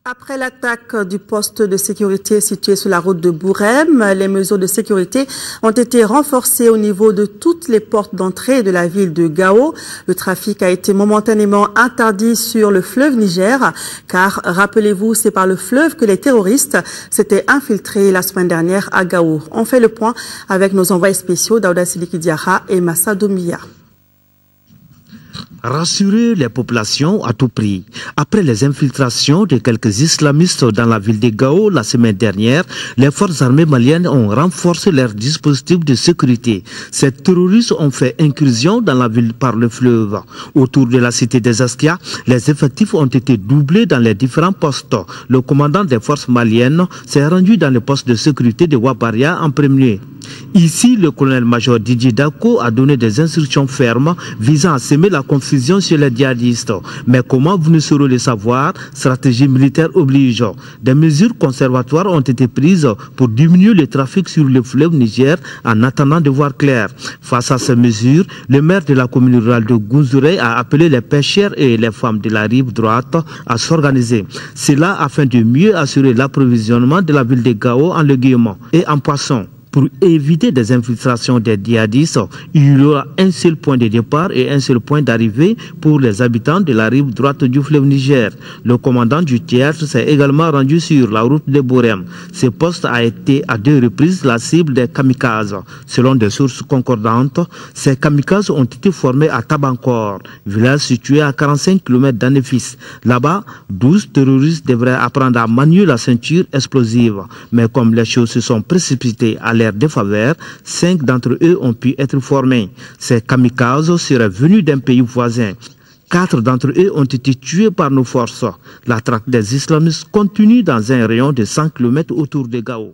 Après l'attaque du poste de sécurité situé sur la route de Bourem, les mesures de sécurité ont été renforcées au niveau de toutes les portes d'entrée de la ville de Gao. Le trafic a été momentanément interdit sur le fleuve Niger, car rappelez-vous, c'est par le fleuve que les terroristes s'étaient infiltrés la semaine dernière à Gao. On fait le point avec nos envoyés spéciaux Daouda Sidiki Diarra et Massa Domia. Rassurer les populations à tout prix. Après les infiltrations de quelques islamistes dans la ville de Gao la semaine dernière, les forces armées maliennes ont renforcé leurs dispositifs de sécurité. Ces terroristes ont fait incursion dans la ville par le fleuve. Autour de la cité des Askia, les effectifs ont été doublés dans les différents postes. Le commandant des forces maliennes s'est rendu dans le poste de sécurité de Wabaria en premier. Ici, le colonel-major Didier Dako a donné des instructions fermes visant à semer la confusion chez les djihadistes. Mais comment vous ne saurez le savoir? Stratégie militaire oblige. Des mesures conservatoires ont été prises pour diminuer le trafic sur le fleuve Niger en attendant de voir clair. Face à ces mesures, le maire de la commune rurale de Gounzouré a appelé les pêcheurs et les femmes de la rive droite à s'organiser. Cela afin de mieux assurer l'approvisionnement de la ville de Gao en légumes et en poissons. Pour éviter des infiltrations des djihadistes, il y aura un seul point de départ et un seul point d'arrivée pour les habitants de la rive droite du fleuve Niger. Le commandant du théâtre s'est également rendu sur la route de Bourem. Ce poste a été à 2 reprises la cible des kamikazes. Selon des sources concordantes, ces kamikazes ont été formés à Tabankor, village situé à 45 km d'Anefis. Là-bas, 12 terroristes devraient apprendre à manier la ceinture explosive. Mais comme les choses se sont précipitées à leur défaveur, 5 d'entre eux ont pu être formés. Ces kamikazes seraient venus d'un pays voisin. 4 d'entre eux ont été tués par nos forces. La traque des islamistes continue dans un rayon de 100 km autour de Gao.